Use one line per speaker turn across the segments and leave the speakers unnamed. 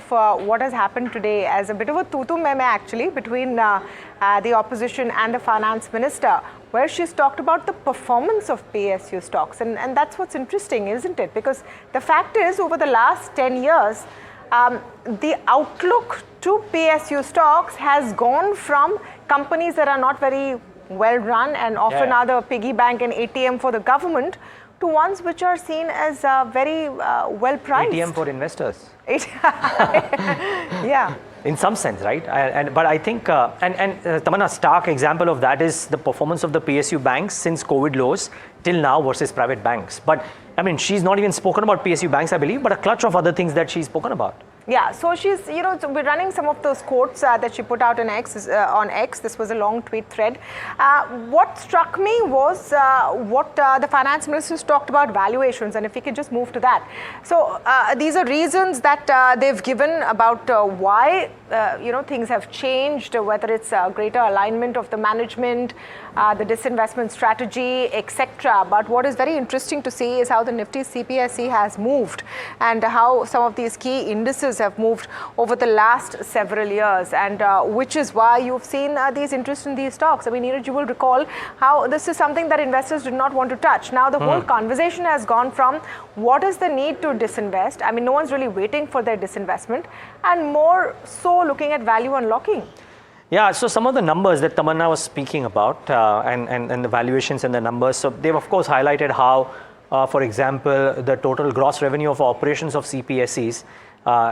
what has happened today as a bit of a tutu meme actually between the opposition and the finance minister, where she's talked about the performance of PSU stocks. And that's what's interesting, isn't it? Because the fact is, over the last 10 years, the outlook to PSU stocks has gone from companies that are not very well run and often are the piggy bank and ATM for the government to ones which are seen as very well priced.
ATM for investors.
Yeah.
In some sense, right? But I think, Tamanna, stark example of that is the performance of the PSU banks since COVID lows till now versus private banks. But I mean, she's not even spoken about PSU banks, I believe, but a clutch of other things that she's spoken about.
Yeah, so she's, we're running some of those quotes that she put out on X. This was a long tweet thread. What struck me was what the finance ministers talked about valuations, and if we could just move to that. So these are reasons that they've given about why, things have changed, whether it's greater alignment of the management, the disinvestment strategy, etc. But what is very interesting to see is how the Nifty CPSE has moved and how some of these key indices have moved over the last several years, and which is why you've seen these interest in these stocks. I mean, Neeraj, you will recall how this is something that investors did not want to touch. Now the whole conversation has gone from what is the need to disinvest. I mean, no one's really waiting for their disinvestment, and more so looking at value unlocking.
Yeah, so some of the numbers that Tamanna was speaking about and the valuations and the numbers, so they've of course highlighted how, for example, the total gross revenue of operations of CPSEs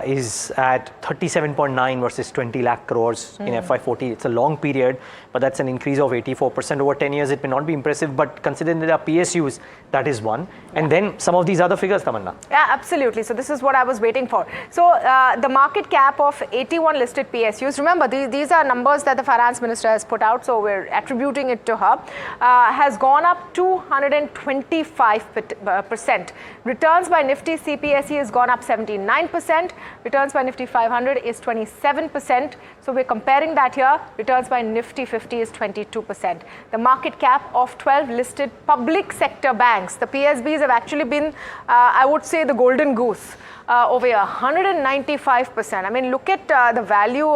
is at 37.9 versus 20 lakh crores in FY14. It's a long period, but that's an increase of 84% over 10 years. It may not be impressive, but considering that there are PSUs, that is one. And then some of these other figures, Tamanna.
Yeah, absolutely. So this is what I was waiting for. So the market cap of 81 listed PSUs, remember these are numbers that the finance minister has put out, so we're attributing it to her, has gone up 225%. Returns by Nifty CPSE has gone up 79%. Returns by Nifty 500 is 27%. So we're comparing that here. Returns by Nifty 50 is 22%. The market cap of 12 listed public sector banks, the PSBs have actually been, I would say, the golden goose. Over 195%. I mean, look at the value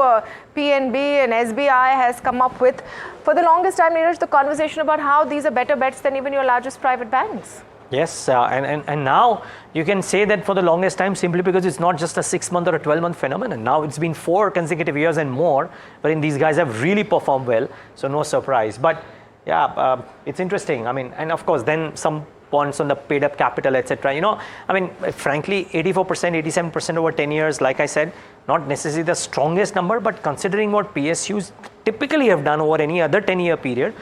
PNB and SBI has come up with. For the longest time, Neeraj, the conversation about how these are better bets than even your largest private banks.
Yes, and now you can say that for the longest time simply because it's not just a 6-month or a 12-month phenomenon. Now it's been 4 consecutive years and more, wherein these guys have really performed well, so no surprise. But yeah, it's interesting. I mean, and of course, then some points on the paid up capital, etc. I mean, frankly, 84%, 87% over 10 years, like I said, not necessarily the strongest number, but considering what PSUs typically have done over any other 10-year period,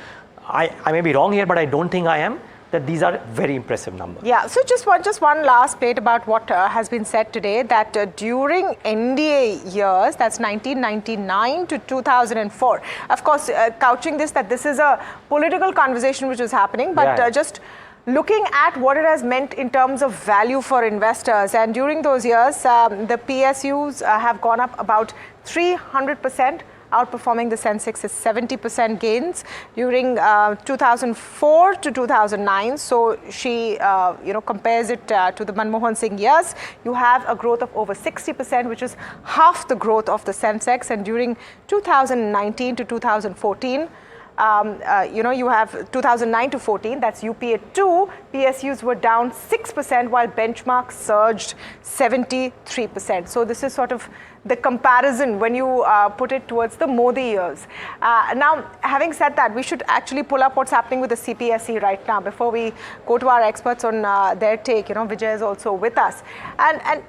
I may be wrong here, but I don't think I am, that these are very impressive numbers.
Yeah, so just one last bit about what has been said today, that during NDA years, that's 1999 to 2004, of course, couching this that this is a political conversation which is happening, but just looking at what it has meant in terms of value for investors, and during those years, the PSUs have gone up about 300%, outperforming the Sensex is 70% gains during 2004 to 2009. So she, compares it to the Manmohan Singh years. You have a growth of over 60%, which is half the growth of the Sensex. And during 2019 to 2014, you have 2009 to 14, that's UPA 2, PSUs were down 6% while benchmark surged 73%. So this is sort of the comparison when you put it towards the Modi years. Now, having said that, we should actually pull up what's happening with the CPSE right now before we go to our experts on their take. Vijay is also with us. And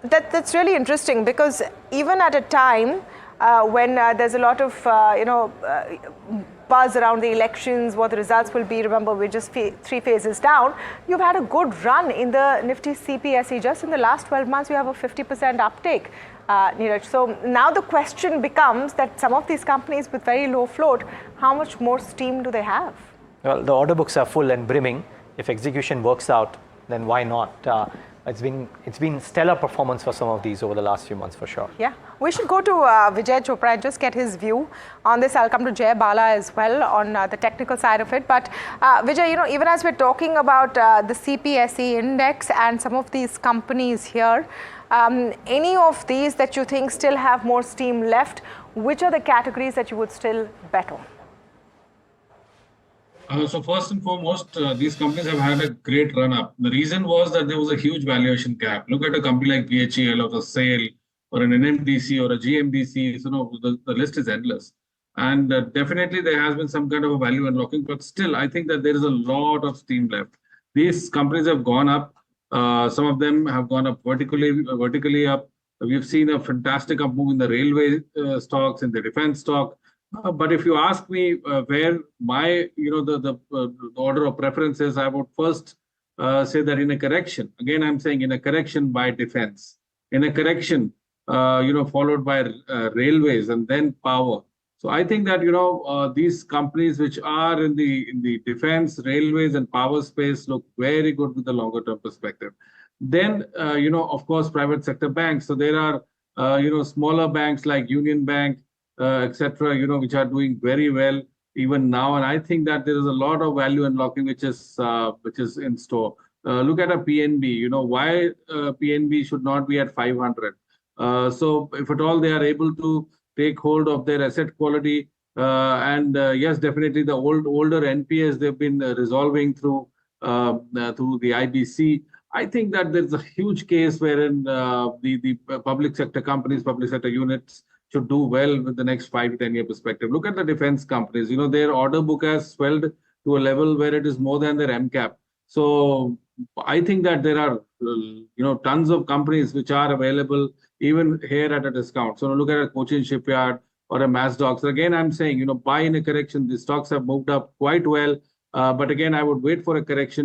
that's really interesting because even at a time when there's a lot of, buzz around the elections, what the results will be. Remember, we're just 3 phases down. You've had a good run in the Nifty CPSE. Just in the last 12 months, you have a 50% uptake, Neeraj. So now the question becomes that some of these companies with very low float, how much more steam do they have?
Well, the order books are full and brimming. If execution works out, then why not? it's been stellar performance for some of these over the last few months for sure.
Yeah, we should go to Vijay Chopra and just get his view on this. I'll come to Jay Bala as well on the technical side of it. But Vijay, you know, even as we're talking about the CPSE index and some of these companies here, any of these that you think still have more steam left, which are the categories that you would still bet on?
So first and foremost, these companies have had a great run up. The reason was that there was a huge valuation gap. Look at a company like BHEL or the SAIL or an NMDC or a GMDC. So no, the list is endless. And definitely there has been some kind of a value unlocking, but still I think that there is a lot of steam left. These companies have gone up. Some of them have gone up vertically up. We've seen a fantastic up move in the railway stocks, in the defense stock. But if you ask me where my, the order of preference is, I would first say that in a correction, again, I'm saying in a correction by defense, in a correction, followed by railways and then power. So I think that, these companies which are in the defense, railways and power space look very good with the longer term perspective. Then, of course, private sector banks. So there are, smaller banks like Union Bank, etc., which are doing very well even now. And I think that there is a lot of value unlocking which is in store. Look at a PNB. Why PNB should not be at 500? So if at all they are able to take hold of their asset quality, and yes, definitely the older NPAs they've been resolving through the IBC. I think that there's a huge case wherein the public sector companies, public sector units should do well with the next 5 to 10 year perspective. Look at the defense companies. Their order book has swelled to a level where it is more than their MCAP. So I think that there are, tons of companies which are available even here at a discount. So look at a Cochin Shipyard or a Mazdok. So again, I'm saying, buy in a correction. The stocks have moved up quite well. But again, I would wait for a correction